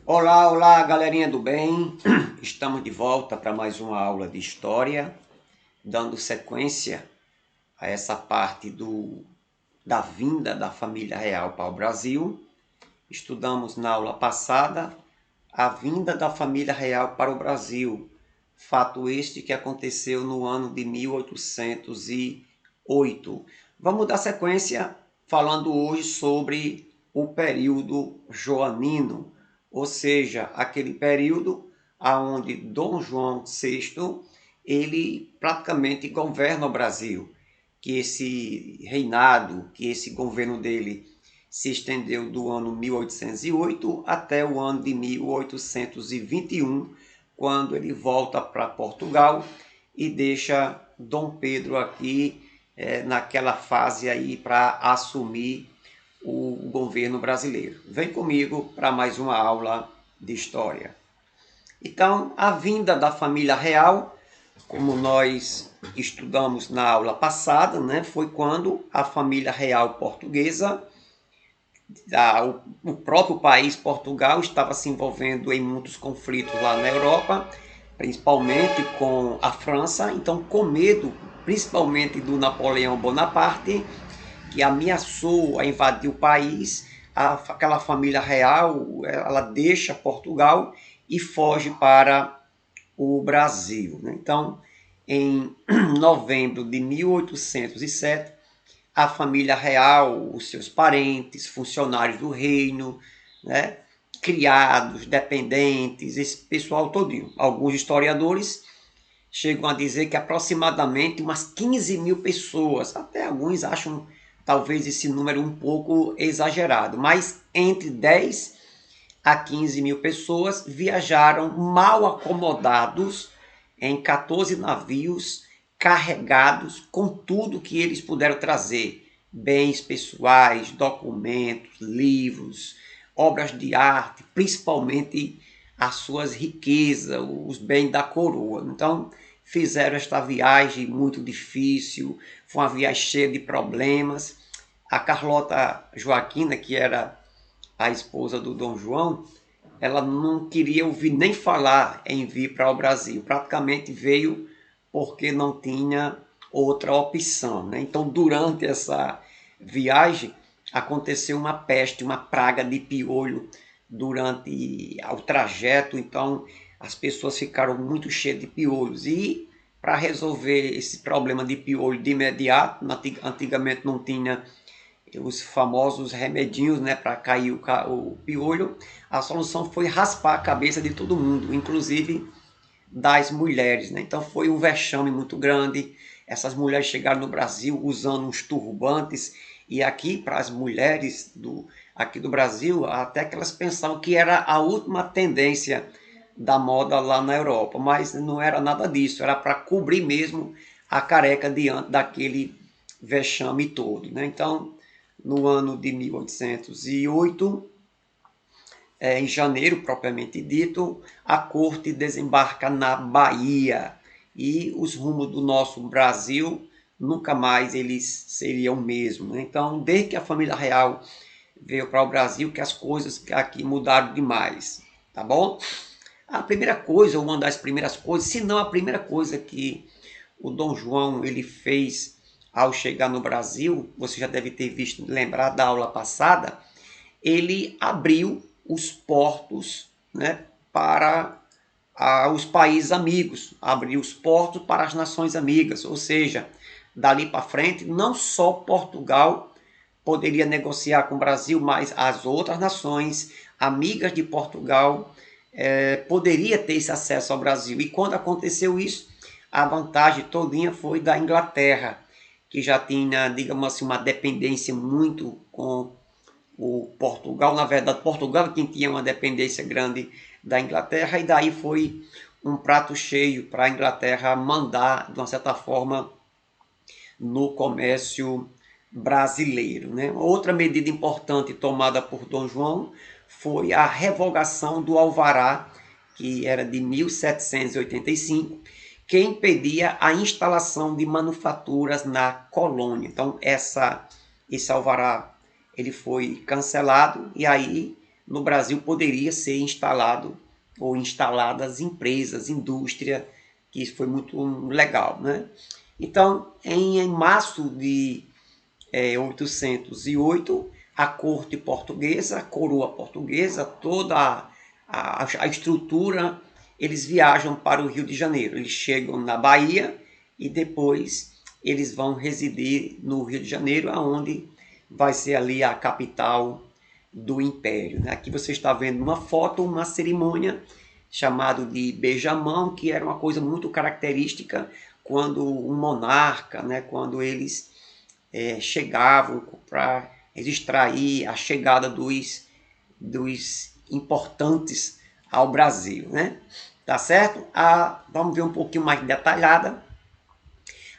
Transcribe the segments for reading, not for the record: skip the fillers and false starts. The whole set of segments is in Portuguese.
Olá, olá, galerinha do bem. Estamos de volta para mais uma aula de história, dando sequência a essa parte da vinda da família real para o Brasil. Estudamos na aula passada a vinda da família real para o Brasil, fato este que aconteceu no ano de 1808. Vamos dar sequência falando hoje sobre o período joanino, ou seja, aquele período aonde Dom João VI ele praticamente governa o Brasil, que esse reinado, que esse governo dele se estendeu do ano 1808 até o ano de 1821, quando ele volta para Portugal e deixa Dom Pedro aqui naquela fase aí para assumir o governo brasileiro. Vem comigo para mais uma aula de história. Então, a vinda da família real, como nós estudamos na aula passada, né, foi quando a família real portuguesa, o próprio país Portugal estava se envolvendo em muitos conflitos lá na Europa, principalmente com a França, então com medo, principalmente do Napoleão Bonaparte, que ameaçou a invadir o país, aquela família real, ela deixa Portugal e foge para o Brasil. Então, em novembro de 1807, a família real, os seus parentes, funcionários do reino, né, criados, dependentes, esse pessoal todinho. Alguns historiadores chegam a dizer que aproximadamente umas 15 mil pessoas, até alguns acham talvez esse número um pouco exagerado, mas entre 10 a 15 mil pessoas viajaram mal acomodados em 14 navios carregados com tudo que eles puderam trazer: bens pessoais, documentos, livros, obras de arte, principalmente as suas riquezas, os bens da coroa. Então, fizeram esta viagem muito difícil, foi uma viagem cheia de problemas. A Carlota Joaquina, que era a esposa do Dom João, ela não queria ouvir nem falar em vir para o Brasil. Praticamente veio porque não tinha outra opção, né? Então, durante essa viagem, aconteceu uma peste, uma praga de piolho durante o trajeto. Então, as pessoas ficaram muito cheias de piolhos. E para resolver esse problema de piolho de imediato, antigamente não tinha os famosos remedinhos, né, para cair o piolho, a solução foi raspar a cabeça de todo mundo, inclusive das mulheres, né? Então foi um vexame muito grande. Essas mulheres chegaram no Brasil usando uns turbantes, e aqui para as mulheres aqui do Brasil, até que elas pensavam que era a última tendência da moda lá na Europa, mas não era nada disso, era para cobrir mesmo a careca diante daquele vexame todo, né? Então, no ano de 1808, em janeiro propriamente dito, a corte desembarca na Bahia e os rumos do nosso Brasil nunca mais eles seriam o mesmo, né? Então, desde que a família real veio para o Brasil, que as coisas aqui mudaram demais, tá bom? A primeira coisa, ou uma das primeiras coisas, se não a primeira coisa que o Dom João ele fez ao chegar no Brasil, você já deve ter visto, lembrar da aula passada, ele abriu os portos, né, para os países amigos, abriu os portos para as nações amigas, ou seja, dali para frente, não só Portugal poderia negociar com o Brasil, mas as outras nações amigas de Portugal poderia ter esse acesso ao Brasil. E quando aconteceu isso, a vantagem todinha foi da Inglaterra, que já tinha, digamos assim, uma dependência muito com o Portugal. Na verdade, Portugal quem tinha uma dependência grande da Inglaterra, e daí foi um prato cheio para a Inglaterra mandar, de uma certa forma, no comércio brasileiro, né? Outra medida importante tomada por Dom João foi a revogação do alvará, que era de 1785, que impedia a instalação de manufaturas na colônia. Então, esse alvará ele foi cancelado, e aí no Brasil poderia ser instalado ou instaladas empresas, indústria, que isso foi muito legal, né? Então, em março de 808, a corte portuguesa, a coroa portuguesa, toda a estrutura, eles viajam para o Rio de Janeiro. Eles chegam na Bahia e depois eles vão residir no Rio de Janeiro, aonde vai ser ali a capital do Império. Aqui você está vendo uma foto, uma cerimônia chamada de beijamão, que era uma coisa muito característica quando um monarca, quando eles chegavam para registrar aí a chegada dos importantes ao Brasil, né? Tá certo? Vamos ver um pouquinho mais detalhada.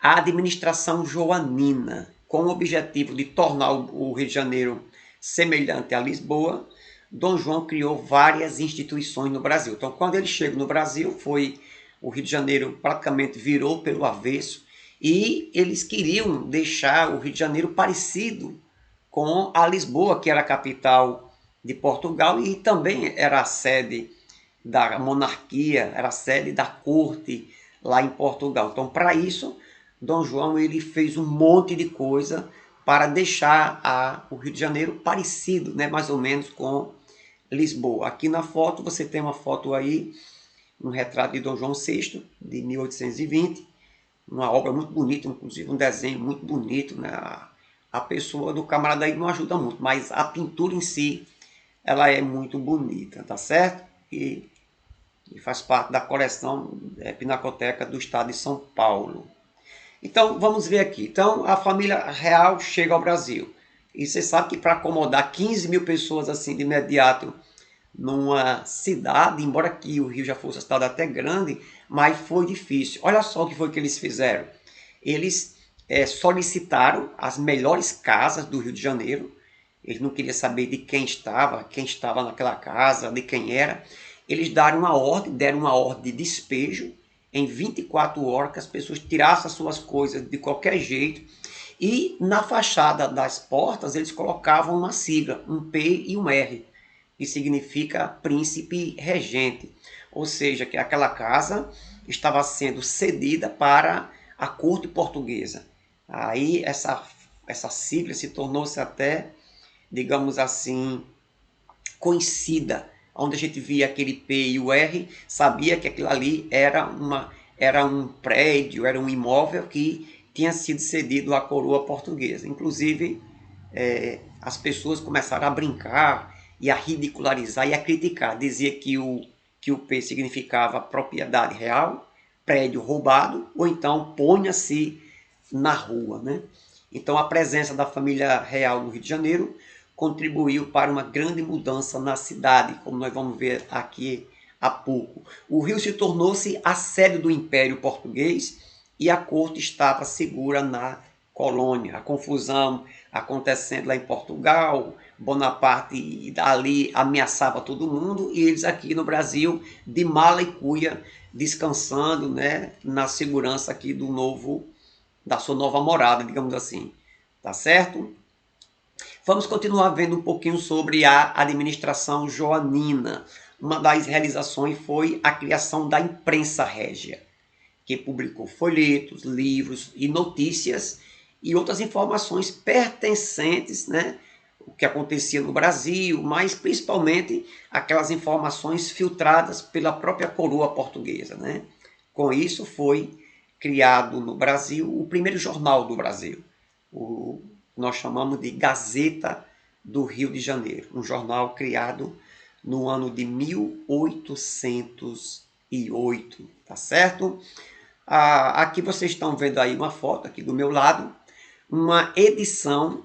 A administração joanina, com o objetivo de tornar o Rio de Janeiro semelhante a Lisboa, Dom João criou várias instituições no Brasil. Então, quando ele chegou no Brasil, o Rio de Janeiro praticamente virou pelo avesso e eles queriam deixar o Rio de Janeiro parecido com a Lisboa, que era a capital de Portugal e também era a sede da monarquia, era a sede da corte lá em Portugal. Então, para isso, Dom João ele fez um monte de coisa para deixar o Rio de Janeiro parecido, mais ou menos com Lisboa. Aqui na foto você tem uma foto aí, um retrato de Dom João VI, de 1820, uma obra muito bonita, inclusive um desenho muito bonito, né? A pessoa do camarada aí não ajuda muito, mas a pintura em si, ela é muito bonita, tá certo? E faz parte da coleção Pinacoteca do Estado de São Paulo. Então, vamos ver aqui. Então, a família real chega ao Brasil. E você sabe que para acomodar 15 mil pessoas assim de imediato numa cidade, embora que o Rio já fosse uma cidade até grande, mas foi difícil. Olha só o que foi que eles fizeram. Eles solicitaram as melhores casas do Rio de Janeiro. Eles não queriam saber de quem estava naquela casa, de quem era. Eles deram uma ordem de despejo em 24 horas, que as pessoas tirassem as suas coisas de qualquer jeito. E na fachada das portas eles colocavam uma sigla, um P e um R, que significa príncipe regente. Ou seja, que aquela casa estava sendo cedida para a corte portuguesa. Aí essa sigla se tornou-se até, digamos assim, conhecida. Onde a gente via aquele P e o R, sabia que aquilo ali era um prédio, era um imóvel que tinha sido cedido à coroa portuguesa. Inclusive, as pessoas começaram a brincar e a ridicularizar e a criticar. Dizia que o P significava propriedade real, prédio roubado, ou então ponha-se na rua, né? Então a presença da família real no Rio de Janeiro contribuiu para uma grande mudança na cidade, como nós vamos ver aqui a pouco. O Rio se tornou-se a sede do Império Português e a corte estava segura na colônia. A confusão acontecendo lá em Portugal, Bonaparte ali ameaçava todo mundo e eles aqui no Brasil, de mala e cuia, descansando, na segurança aqui da sua nova morada, digamos assim. Tá certo? Vamos continuar vendo um pouquinho sobre a administração joanina. Uma das realizações foi a criação da imprensa régia, que publicou folhetos, livros e notícias e outras informações pertencentes, o que acontecia no Brasil, mas principalmente aquelas informações filtradas pela própria coroa portuguesa, Com isso foi criado no Brasil o primeiro jornal do Brasil, nós chamamos de Gazeta do Rio de Janeiro, um jornal criado no ano de 1808, tá certo? Aqui vocês estão vendo aí uma foto aqui do meu lado, uma edição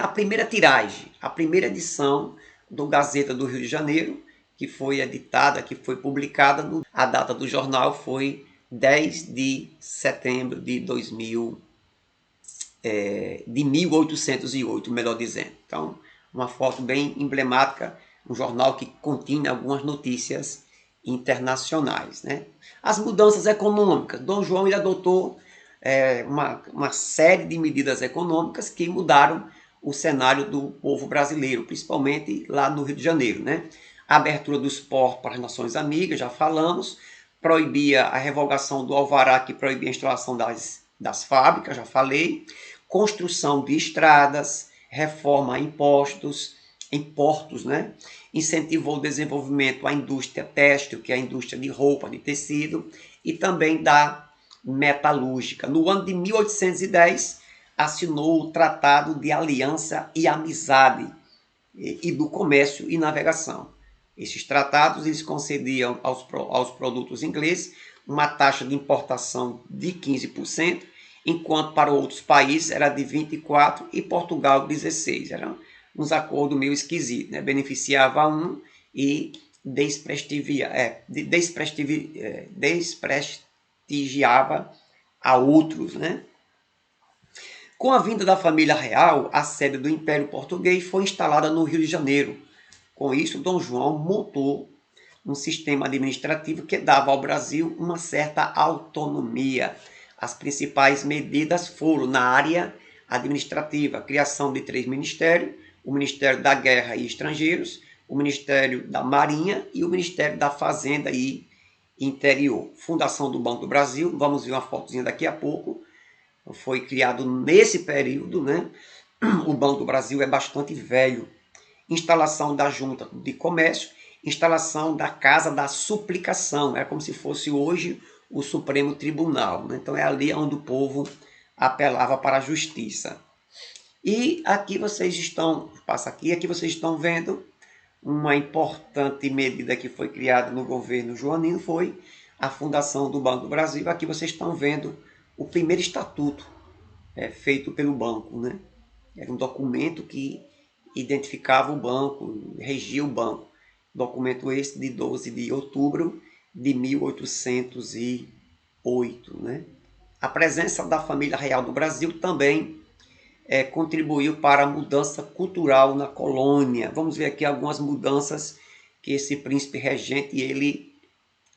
a primeira tiragem, a primeira edição do Gazeta do Rio de Janeiro, que foi editada, que foi publicada, a data do jornal foi 10 de setembro de 1808, melhor dizendo. Então, uma foto bem emblemática, um jornal que continha algumas notícias internacionais. As mudanças econômicas. Dom João ele adotou uma série de medidas econômicas que mudaram o cenário do povo brasileiro, principalmente lá no Rio de Janeiro, né? A abertura dos portos para as nações amigas, já falamos, proibia a revogação do alvará que proibia a instalação das fábricas, já falei, construção de estradas, reforma em portos, né? Incentivou o desenvolvimento à indústria têxtil, que é a indústria de roupa, de tecido, e também da metalúrgica. No ano de 1810, assinou o Tratado de Aliança e Amizade e do Comércio e Navegação. Esses tratados eles concediam aos produtos ingleses uma taxa de importação de 15%, enquanto para outros países era de 24% e Portugal 16%. Eram uns acordos meio esquisitos, né? Beneficiava um e desprestigiava a outros, né? Com a vinda da família real, a sede do Império Português foi instalada no Rio de Janeiro. Com isso, Dom João montou um sistema administrativo que dava ao Brasil uma certa autonomia. As principais medidas foram na área administrativa, a criação de 3 ministérios, o Ministério da Guerra e Estrangeiros, o Ministério da Marinha e o Ministério da Fazenda e Interior. Fundação do Banco do Brasil, vamos ver uma fotozinha daqui a pouco, foi criado nesse período, né? O Banco do Brasil é bastante velho. Instalação da Junta de Comércio, instalação da Casa da Suplicação, é como se fosse hoje o Supremo Tribunal, né? Então é ali onde o povo apelava para a justiça. E aqui vocês estão, aqui vocês estão vendo uma importante medida que foi criada no governo joanino, foi a fundação do Banco do Brasil. Aqui vocês estão vendo o primeiro estatuto feito pelo banco, né? Era um documento que identificava o banco, regia o banco. Documento esse de 12 de outubro de 1808, né? A presença da família real no Brasil também contribuiu para a mudança cultural na colônia. Vamos ver aqui algumas mudanças que esse príncipe regente, ele,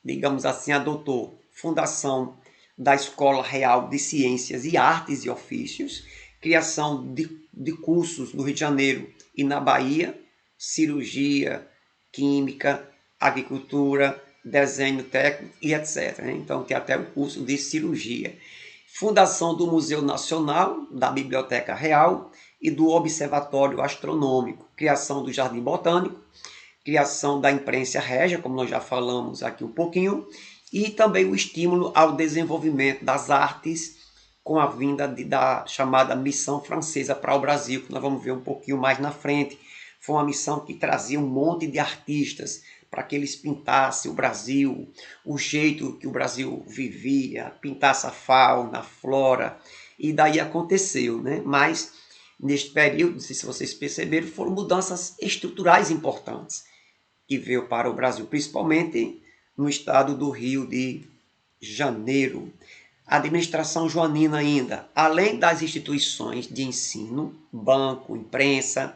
digamos assim, adotou. Fundação da Escola Real de Ciências e Artes e Ofícios, criação de cursos no Rio de Janeiro e na Bahia, cirurgia, química, agricultura, desenho técnico e etc. Então tem até o curso de cirurgia. Fundação do Museu Nacional, da Biblioteca Real e do Observatório Astronômico, criação do Jardim Botânico, criação da Imprensa Régia, como nós já falamos aqui um pouquinho, e também o estímulo ao desenvolvimento das artes com a vinda da chamada Missão Francesa para o Brasil, que nós vamos ver um pouquinho mais na frente. Foi uma missão que trazia um monte de artistas para que eles pintassem o Brasil, o jeito que o Brasil vivia, pintasse a fauna, a flora, e daí aconteceu, né? Mas neste período, não sei se vocês perceberam, foram mudanças estruturais importantes que veio para o Brasil, principalmente no estado do Rio de Janeiro. A administração joanina ainda, além das instituições de ensino, banco, imprensa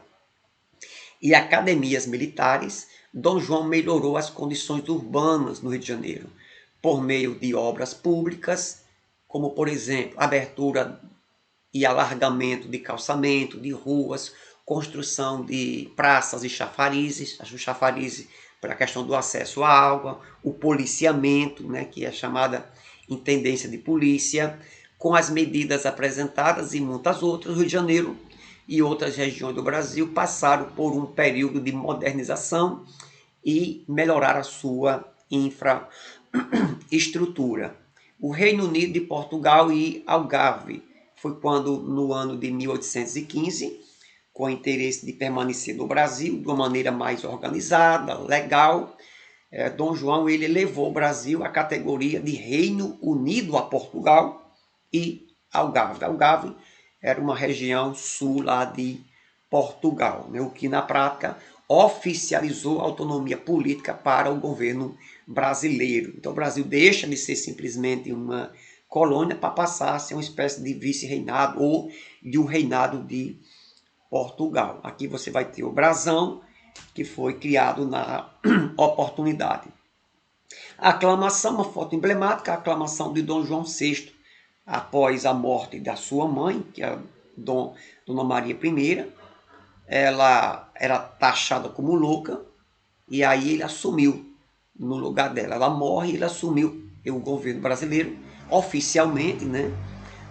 e academias militares, Dom João melhorou as condições urbanas no Rio de Janeiro, por meio de obras públicas, como, por exemplo, abertura e alargamento de calçamento, de ruas, construção de praças e chafarizes, os chafarizes para a questão do acesso à água, o policiamento, né, que é a chamada intendência de polícia, com as medidas apresentadas e muitas outras, o Rio de Janeiro e outras regiões do Brasil passaram por um período de modernização e melhorar a sua infraestrutura. O Reino Unido de Portugal e Algarve foi quando, no ano de 1815, com o interesse de permanecer no Brasil de uma maneira mais organizada, legal, Dom João ele elevou o Brasil à categoria de Reino Unido a Portugal e Algarve. Algarve era uma região sul lá de Portugal, né? O que na prática oficializou a autonomia política para o governo brasileiro. Então o Brasil deixa de ser simplesmente uma colônia para passar a ser uma espécie de vice-reinado ou de um reinado de Portugal. Aqui você vai ter o brasão, que foi criado na oportunidade. A aclamação, uma foto emblemática, a aclamação de Dom João VI, após a morte da sua mãe, que é Dona Maria I, ela era taxada como louca, e aí ele assumiu no lugar dela. Ela morre e ele assumiu o governo brasileiro, oficialmente, né?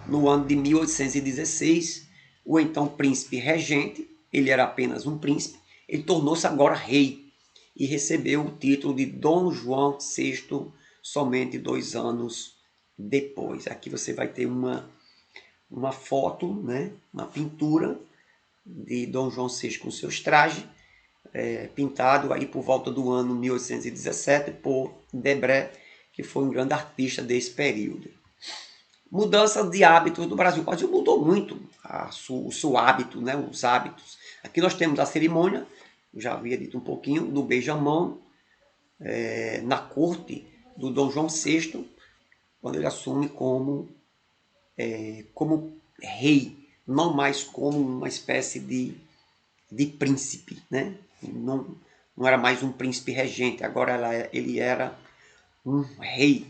No ano de 1816, o então príncipe regente, ele era apenas um príncipe, ele tornou-se agora rei e recebeu o título de Dom João VI somente 2 anos depois. Aqui você vai ter uma foto, né, uma pintura de Dom João VI com seus trajes, pintado aí por volta do ano 1817 por Debré, que foi um grande artista desse período. Mudança de hábitos do Brasil. O Brasil mudou muito o seu hábito, né, os hábitos. Aqui nós temos a cerimônia, já havia dito um pouquinho, do beijamão, na corte do Dom João VI, quando ele assume como rei, não mais como uma espécie de príncipe, né? Não era mais um príncipe regente, agora ele era um rei,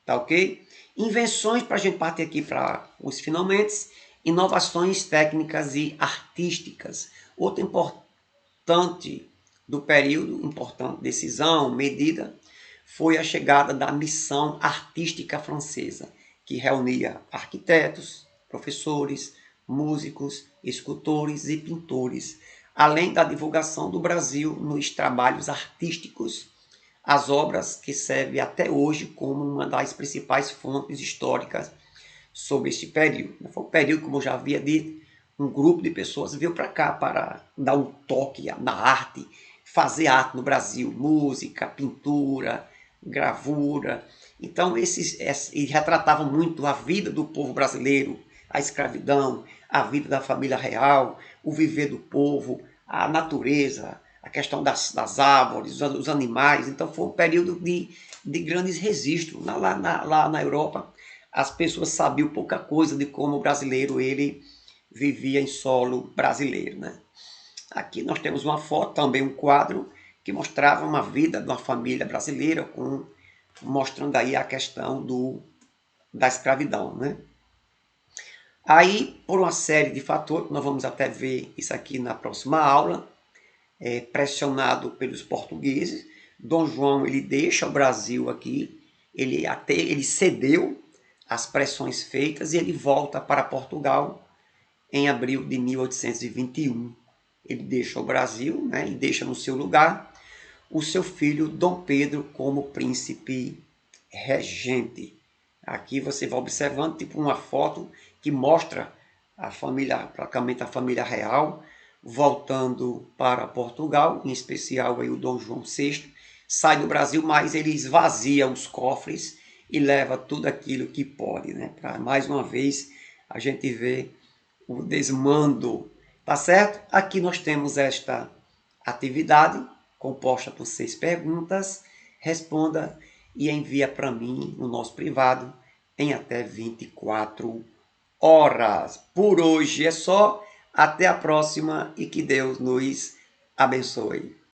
tá ok? Invenções, para a gente partir aqui para os finalmente, inovações técnicas e artísticas. Outra importante do período, importante decisão, medida, foi a chegada da missão artística francesa, que reunia arquitetos, professores, músicos, escultores e pintores, além da divulgação do Brasil nos trabalhos artísticos, as obras que servem até hoje como uma das principais fontes históricas sobre este período. Foi um período, como eu já havia dito, um grupo de pessoas veio para cá para dar um toque na arte, fazer arte no Brasil, música, pintura, gravura. Então, eles retratavam muito a vida do povo brasileiro, a escravidão, a vida da família real, o viver do povo, a natureza, a questão das árvores, os animais. Então, foi um período de grandes registros. Lá na Europa, as pessoas sabiam pouca coisa de como o brasileiro ele vivia em solo brasileiro, né? Aqui nós temos uma foto, também um quadro, que mostrava uma vida de uma família brasileira, mostrando aí a questão da escravidão, né? Aí, por uma série de fatores, nós vamos até ver isso aqui na próxima aula, pressionado pelos portugueses, Dom João ele deixa o Brasil aqui, ele cedeu às pressões feitas e ele volta para Portugal em abril de 1821. Ele deixa o Brasil, né, e deixa no seu lugar o seu filho Dom Pedro como príncipe regente. Aqui você vai observando tipo uma foto que mostra a família, praticamente a família real, voltando para Portugal, em especial aí o Dom João VI, sai do Brasil, mas ele esvazia os cofres e leva tudo aquilo que pode, né? Para mais uma vez a gente ver o desmando, tá certo? Aqui nós temos esta atividade composta por 6 perguntas. Responda e envia para mim no nosso privado em até 24 horas. Por hoje é só. Até a próxima e que Deus nos abençoe.